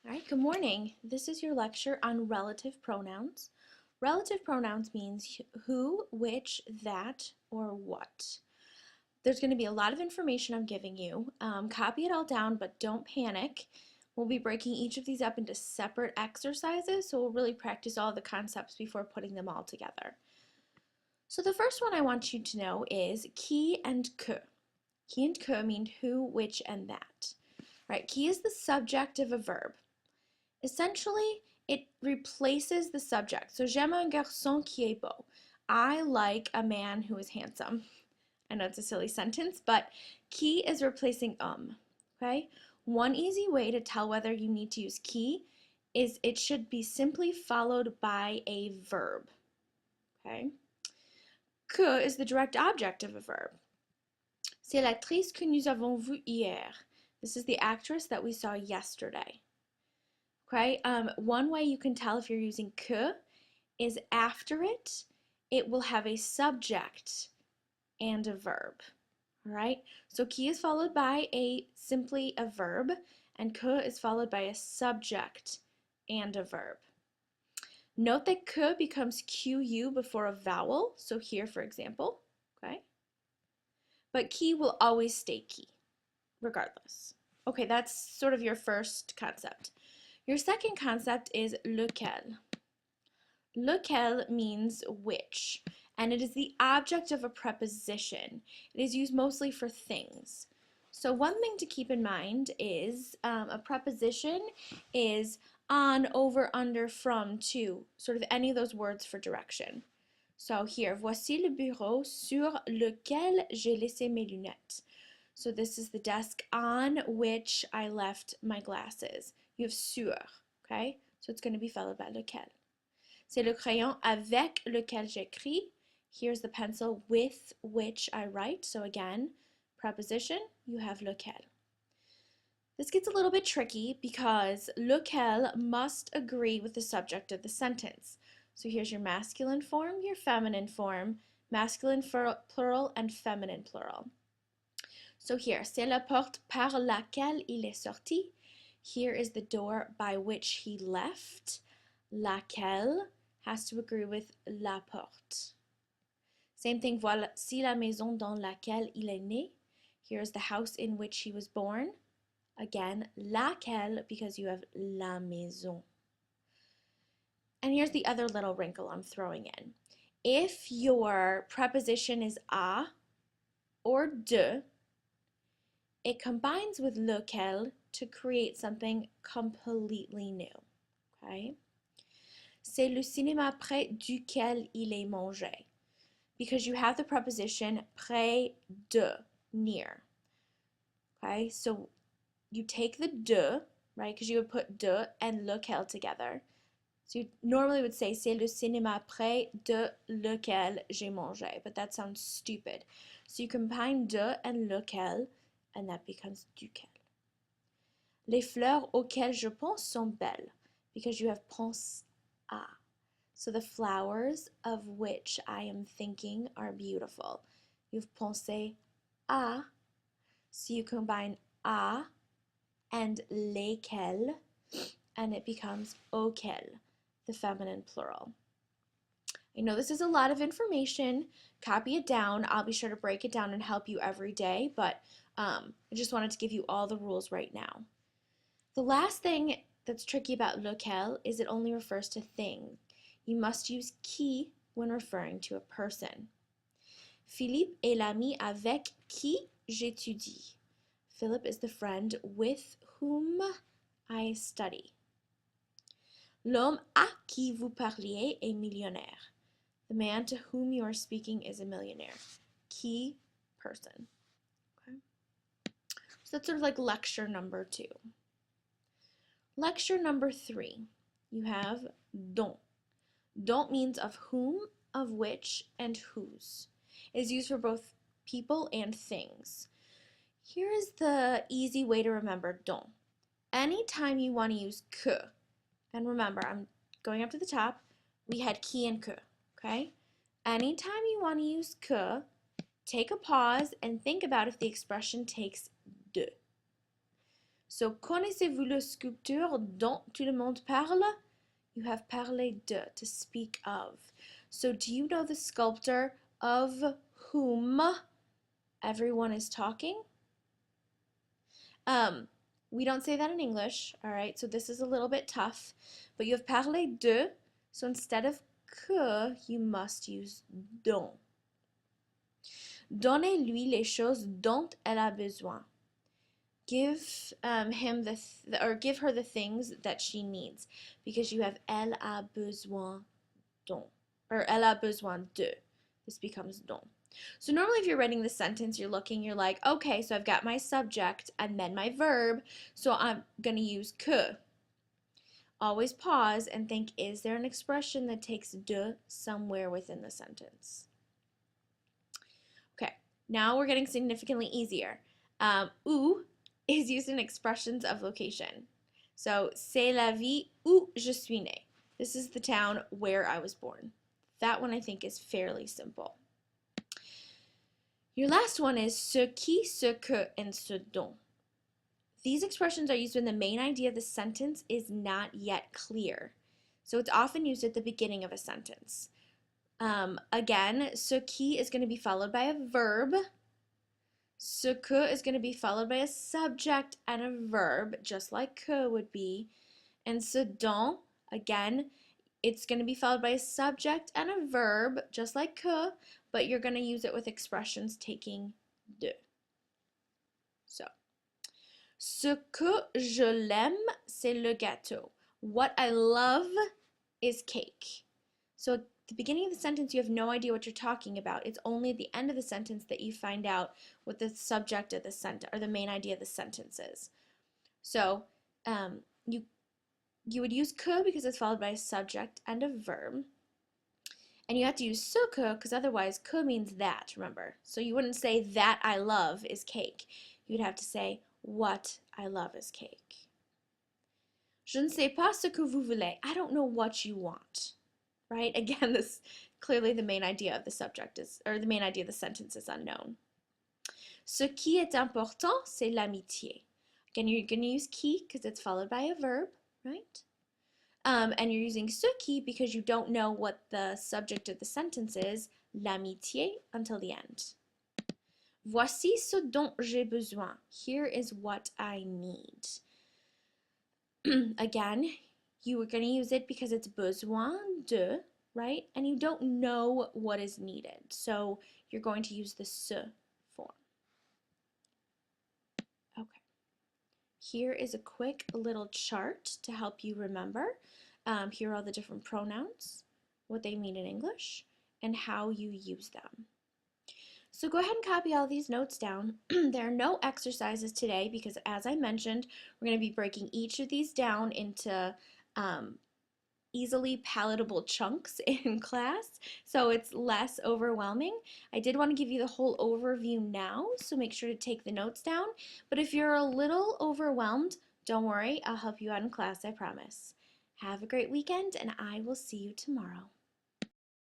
All right, good morning. This is your lecture on relative pronouns. Relative pronouns means who, which, that, or what. There's going to be a lot of information I'm giving you. Copy it all down, but don't panic. We'll be breaking each of these up into separate exercises, so we'll really practice all the concepts before putting them all together. So the first one I want you to know is qui and que. Qui and que mean who, which, and that. Right? Qui is the subject of a verb. Essentially, it replaces the subject. So, j'aime un garçon qui est beau. I like a man who is handsome. I know it's a silly sentence, but qui is replacing okay? One easy way to tell whether you need to use qui is it should be simply followed by a verb, okay? Que is the direct object of a verb. C'est l'actrice que nous avons vue hier. This is the actress that we saw yesterday. Okay, one way you can tell if you're using que is after it, it will have a subject and a verb. All right, so qui is followed by simply a verb, and que is followed by a subject and a verb. Note that que becomes QU before a vowel, so here for example, okay? But qui will always stay qui, regardless. Okay, that's sort of your first concept. Your second concept is lequel. Lequel means which, and it is the object of a preposition. It is used mostly for things. So one thing to keep in mind is a preposition is on, over, under, from, to, sort of any of those words for direction. So here, voici le bureau sur lequel j'ai laissé mes lunettes. So this is the desk on which I left my glasses. You have sur, okay? So it's going to be followed by lequel. C'est le crayon avec lequel j'écris. Here's the pencil with which I write. So again, preposition, you have lequel. This gets a little bit tricky because lequel must agree with the subject of the sentence. So here's your masculine form, your feminine form, masculine plural, and feminine plural. So here, c'est la porte par laquelle il est sorti. Here is the door by which he left. Laquelle has to agree with la porte. Same thing, voici la maison dans laquelle il est né. Here's the house in which he was born. Again, laquelle because you have la maison. And here's the other little wrinkle I'm throwing in. If your preposition is a or de, it combines with lequel to create something completely new, okay? C'est le cinéma près duquel il est mangé, because you have the preposition près de, near, okay? So you take the de, right, because you would put de and lequel together. So you normally would say, c'est le cinéma près de lequel j'ai mangé, but that sounds stupid. So you combine de and lequel, and that becomes duquel. Les fleurs auxquelles je pense sont belles, because you have pense à. So the flowers of which I am thinking are beautiful. You've pensé à, so you combine à and lesquelles, and it becomes auxquelles, the feminine plural. I know this is a lot of information. Copy it down. I'll be sure to break it down and help you every day, but I just wanted to give you all the rules right now. The last thing that's tricky about lequel is it only refers to things. You must use qui when referring to a person. Philippe est l'ami avec qui j'étudie. Philip is the friend with whom I study. L'homme à qui vous parliez est millionnaire. The man to whom you are speaking is a millionaire. Qui person. Okay? So that's sort of like lecture number 2. Lecture number 3, you have dont. Dont means of whom, of which, and whose. It is used for both people and things. Here is the easy way to remember dont. Anytime you want to use que, and remember, I'm going up to the top, we had qui and que, okay? Anytime you want to use que, take a pause and think about if the expression takes de. So, connaissez-vous le sculpteur dont tout le monde parle? You have parler de, to speak of. So, do you know the sculptor of whom everyone is talking? Um, we don't say that in English, all right? So this is a little bit tough, but you have parler de, so instead of que, you must use dont. Donnez-lui les choses dont elle a besoin. Give him or give her the things that she needs, because you have elle a besoin dont, or elle a besoin de. This becomes dont. So normally if you're writing the sentence, you're like, okay, so I've got my subject and then my verb, so I'm going to use que. Always pause and think, is there an expression that takes de somewhere within the sentence? Okay, now we're getting significantly easier. Où is used in expressions of location. So, c'est la ville où je suis né. This is the town where I was born. That one I think is fairly simple. Your last one is ce qui, ce que, and ce dont. These expressions are used when the main idea of the sentence is not yet clear. So it's often used at the beginning of a sentence. Again, ce qui is going to be followed by a verb. Ce que is going to be followed by a subject and a verb, just like que would be. And ce dont, again, it's going to be followed by a subject and a verb, just like que, but you're going to use it with expressions taking de. So, ce que je l'aime, c'est le gâteau. What I love is cake. So at the beginning of the sentence, you have no idea what you're talking about. It's only at the end of the sentence that you find out what the subject of the sentence, or the main idea of the sentence is. So you would use que because it's followed by a subject and a verb. And you have to use ce que because otherwise que means that, remember. So you wouldn't say that I love is cake. You'd have to say what I love is cake. Je ne sais pas ce que vous voulez. I don't know what you want. Right? Again, this clearly the main idea of the subject is, or the main idea of the sentence is unknown. Ce qui est important, c'est l'amitié. Again, you're going to use qui because it's followed by a verb, right? And you're using ce qui because you don't know what the subject of the sentence is, l'amitié, until the end. Voici ce dont j'ai besoin. Here is what I need. Again, you are going to use it because it's besoin de, right? And you don't know what is needed. So you're going to use the ce form. Okay. Here is a quick little chart to help you remember. Here are all the different pronouns, what they mean in English, and how you use them. So go ahead and copy all these notes down. There are no exercises today because, as I mentioned, we're going to be breaking each of these down into easily palatable chunks in class, so it's less overwhelming. I did want to give you the whole overview now, so make sure to take the notes down. But if you're a little overwhelmed, don't worry, I'll help you out in class, I promise. Have a great weekend, and I will see you tomorrow.